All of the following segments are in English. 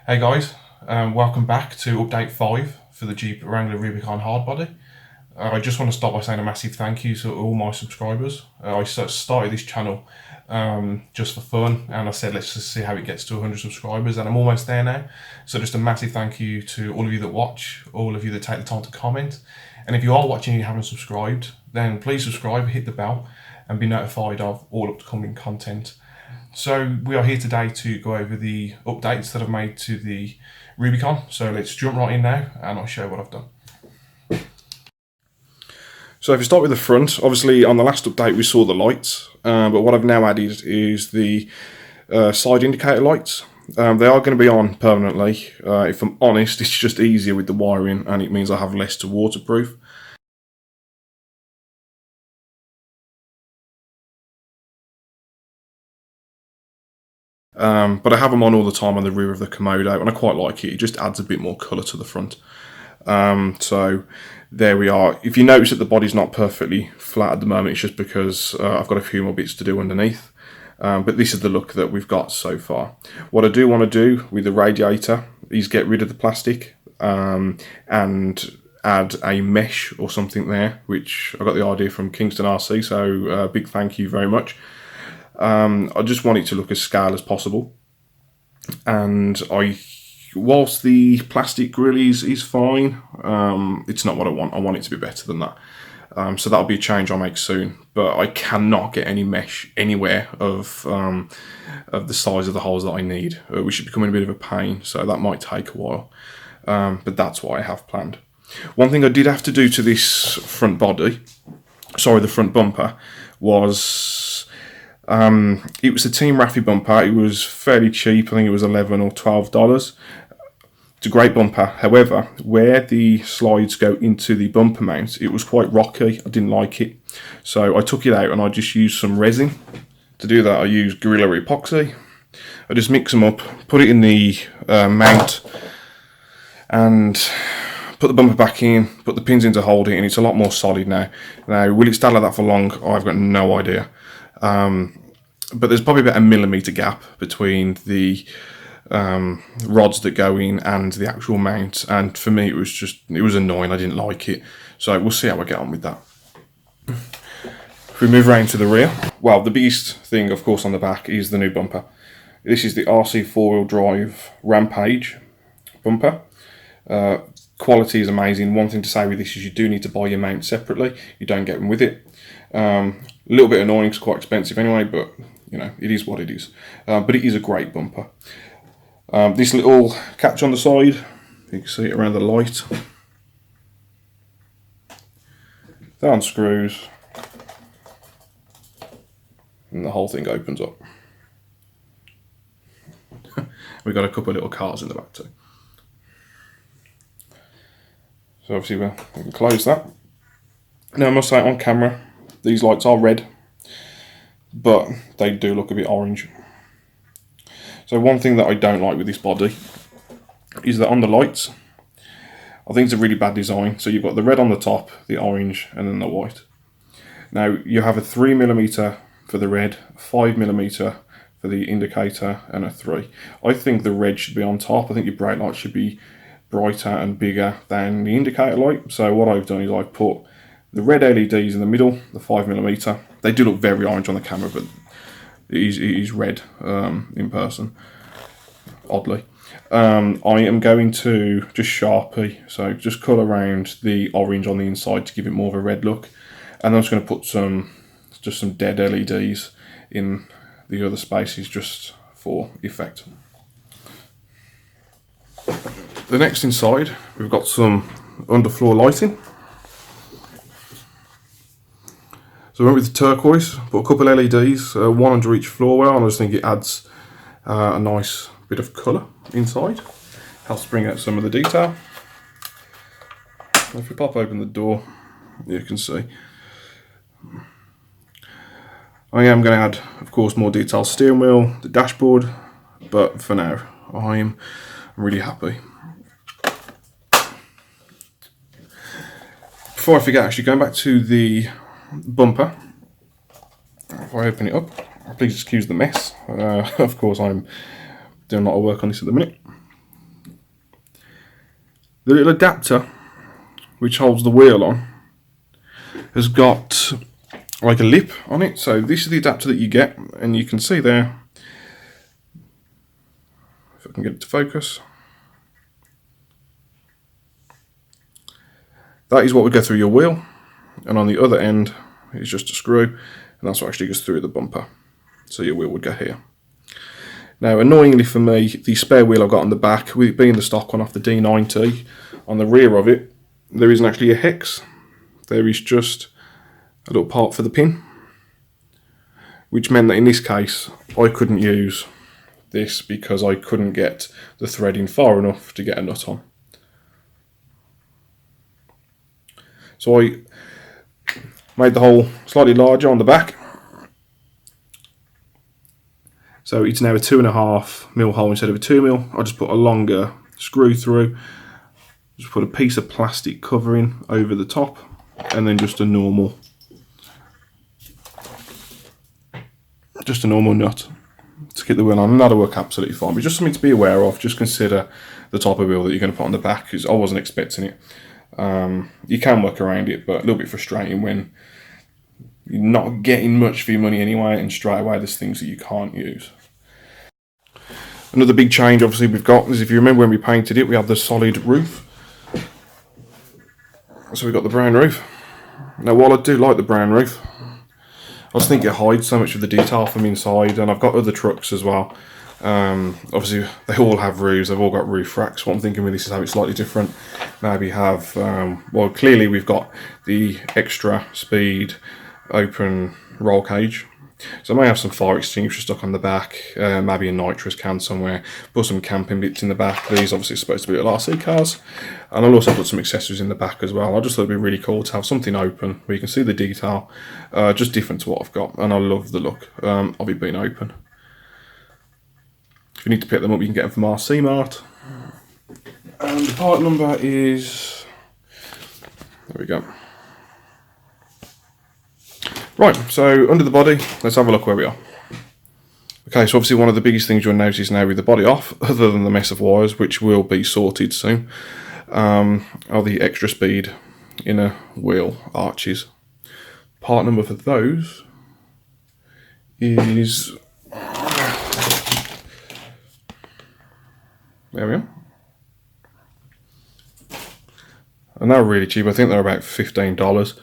Hey guys, welcome back to update 5 for the Jeep Wrangler Rubicon hardbody. I just want to start by saying a massive thank you to all my subscribers. I started this channel just for fun, and I said let's just see how it gets to 100 subscribers, and I'm almost there now. So just a massive thank you to all of you that watch, all of you that take the time to comment, and if you are watching and you haven't subscribed, then please subscribe, hit the bell, and be notified of all upcoming content. So we are here today to go over the updates that I've made to the Rubicon. So let's jump right in now and I'll show you what I've done. So if you start with the front, obviously on the last update we saw the lights, but what I've now added is the side indicator lights. They are going to be on permanently. If I'm honest, it's just easier with the wiring and it means I have less to waterproof. But I have them on all the time on the rear of the Komodo, and I quite like it. It just adds a bit more colour to the front. So there we are. If you notice that the body's not perfectly flat at the moment, it's just because I've got a few more bits to do underneath. But this is the look that we've got so far. What I do want to do with the radiator is get rid of the plastic and add a mesh or something there, which I got the idea from Kingston RC, so big thank you very much. I just want it to look as scale as possible, and whilst the plastic grill is fine, it's not what I want. I want it to be better than that. So that'll be a change I'll make soon, but I cannot get any mesh anywhere of the size of the holes that I need, which is becoming a bit of a pain, so that might take a while, but that's what I have planned. One thing I did have to do to this front body, sorry, the front bumper, was it was a Team Raffy bumper. It was fairly cheap. I think it was $11 or $12. It's a great bumper. However, where the slides go into the bumper mount, it was quite rocky. I didn't like it. So I took it out and I just used some resin. To do that, I used Gorilla Epoxy. I just mix them up, put it in the mount, and put the bumper back in, put the pins in to hold it, and it's a lot more solid now. Now, will it stay like that for long? I've got no idea. But there's probably about a millimetre gap between the rods that go in and the actual mount, and for me it was annoying. I didn't like it, so we'll see how I get on with that. If we move around to the rear, well, the biggest thing of course on the back is the new bumper. This is the RC4WD Rampage Bumper. Quality is amazing. One thing to say with this is you do need to buy your mount separately. You don't get them with it. A little bit annoying, it's quite expensive anyway, but you know, it is what it is. But it is a great bumper. This little catch on the side, you can see it around the light. That unscrews, and the whole thing opens up. We've got a couple of little cars in the back too. So obviously we can close that. Now I must say on camera, these lights are red, but they do look a bit orange. So one thing that I don't like with this body is that on the lights, I think it's a really bad design. So you've got the red on the top, the orange, and then the white. Now you have a 3mm for the red, 5mm for the indicator, and a 3. I think the red should be on top. I think your brake light should be brighter and bigger than the indicator light. So what I've done is I've put the red LEDs in the middle, the 5mm. They do look very orange on the camera, but it is red in person, oddly. I am going to just Sharpie, so just cut around the orange on the inside to give it more of a red look. And I'm just going to put just some dead LEDs in the other spaces just for effect. The next inside, we've got some underfloor lighting. So I went with the turquoise, put a couple of LEDs, one under each floor well, and I just think it adds a nice bit of colour inside. Helps bring out some of the detail. If we pop open the door, you can see. I am going to add, of course, more detailed steering wheel, the dashboard, but for now, I'm really happy. Before I forget, actually, going back to the bumper, if I open it up, please excuse the mess. Of course, I'm doing a lot of work on this at the minute. The little adapter which holds the wheel on has got like a lip on it. So this is the adapter that you get, and you can see there, if I can get it to focus, that is what would go through your wheel, and on the other end is just a screw, and that's what actually goes through the bumper. So your wheel would go here. Now, annoyingly for me, the spare wheel I've got on the back, with it being the stock one off the D90, on the rear of it, there isn't actually a hex. There is just a little part for the pin, which meant that in this case, I couldn't use this because I couldn't get the threading far enough to get a nut on. So I made the hole slightly larger on the back. So it's now a 2.5mm hole instead of a 2mm. I just put a longer screw through, just put a piece of plastic covering over the top, and then just a normal nut to get the wheel on, and that'll work absolutely fine. But just something to be aware of. Just consider the type of wheel that you're going to put on the back, because I wasn't expecting it. You can work around it, but a little bit frustrating when you're not getting much for your money anyway, and straight away there's things that you can't use. Another big change obviously we've got is, if you remember when we painted it, we had the solid roof. So we've got the brown roof. Now, while I do like the brown roof, I just think it hides so much of the detail from inside, and I've got other trucks as well. Obviously they all have roofs, they've all got roof racks. What I'm thinking with this is have it slightly different. Maybe have, well, clearly we've got the Xtra speed open roll cage, so I may have some fire extinguisher stuck on the back, maybe a nitrous can somewhere, put some camping bits in the back. These obviously supposed to be little RC cars, and I'll also put some accessories in the back as well. I just thought it'd be really cool to have something open where you can see the detail, just different to what I've got, and I love the look of it being open. If you need to pick them up, you can get them from RC Mart. And the part number is, there we go. Right, so under the body, let's have a look where we are. Okay, so obviously one of the biggest things you'll notice now with the body off, other than the mess of wires, which will be sorted soon, are the Xtra speed inner wheel arches. Part number for those is, there we are. And they're really cheap. I think they're about $15.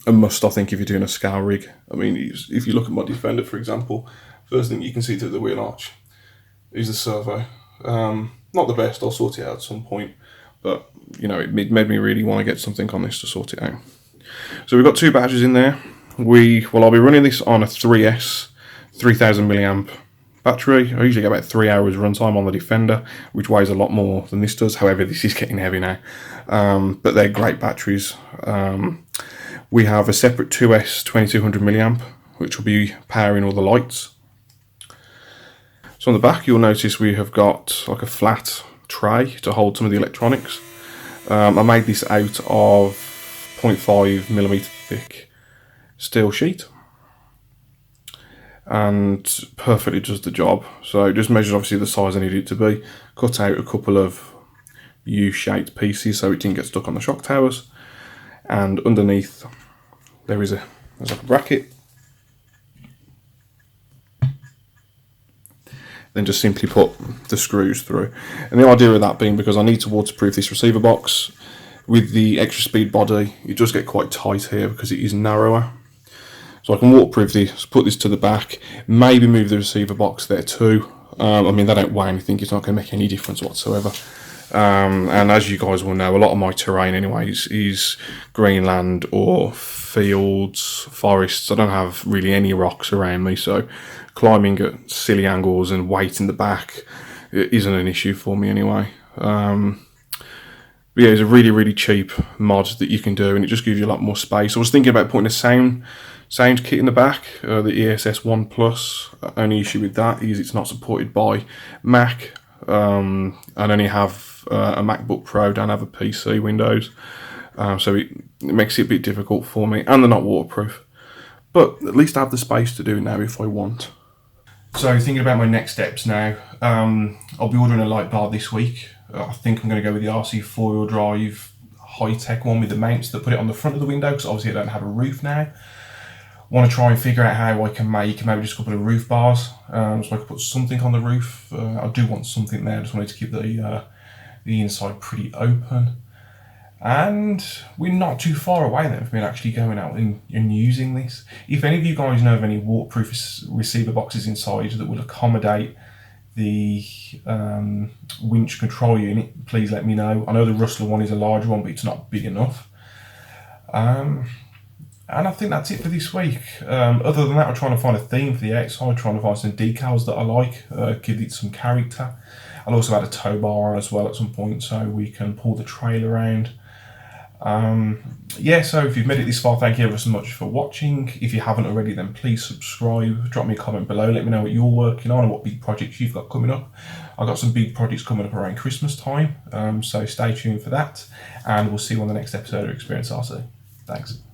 A must, I think, if you're doing a scale rig. I mean, if you look at my Defender, for example, first thing you can see through the wheel arch is the servo. Not the best, I'll sort it out at some point, but you know, it made me really want to get something on this to sort it out. So we've got two batteries in there. I'll be running this on a 3S 3000 milliamp battery. I usually get about 3 hours runtime on the Defender, which weighs a lot more than this does. However, this is getting heavy now, but they're great batteries. We have a separate 2S 2200 milliamp, which will be powering all the lights. So on the back, you'll notice we have got like a flat tray to hold some of the electronics. I made this out of 0.5mm thick steel sheet, and perfectly does the job. So just measured obviously the size I needed it to be, cut out a couple of U-shaped pieces so it didn't get stuck on the shock towers, and underneath there's like a bracket. Then just simply put the screws through. And the idea of that being because I need to waterproof this receiver box. With the Xtra speed body, it does get quite tight here because it is narrower. So I can waterproof this, put this to the back, maybe move the receiver box there too. I mean, they don't weigh anything, it's not going to make any difference whatsoever. And as you guys will know, a lot of my terrain anyways is Greenland or fields, forests. I don't have really any rocks around me, so climbing at silly angles and weight in the back isn't an issue for me anyway. But yeah, it's a really, really cheap mod that you can do, and it just gives you a lot more space. I was thinking about putting a sound kit in the back, the ESS1 Plus. Only issue with that is it's not supported by Mac. I only have a MacBook Pro, don't have a PC Windows, so it makes it a bit difficult for me, and they're not waterproof. But at least I have the space to do it now if I want. So thinking about my next steps now, I'll be ordering a light bar this week. I think I'm going to go with the RC4WD drive high-tech one with the mounts that put it on the front of the window, because obviously I don't have a roof now. Want to try and figure out how I can make maybe just a couple of roof bars, so I can put something on the roof. I do want something there, just wanted to keep the inside pretty open. And we're not too far away then from me actually going out and using this. If any of you guys know of any waterproof receiver boxes inside that will accommodate the winch control unit, please let me know. I know the Rustler one is a large one, but it's not big enough. And I think that's it for this week. Other than that, I'm trying to find a theme for the outside, trying to find some decals that I like, give it some character. I'll also add a tow bar on as well at some point so we can pull the trailer around. Yeah, so if you've made it this far, thank you ever so much for watching. If you haven't already, then please subscribe, drop me a comment below, let me know what you're working on and what big projects you've got coming up. I've got some big projects coming up around Christmas time, so stay tuned for that, and we'll see you on the next episode of Experience RC. Thanks.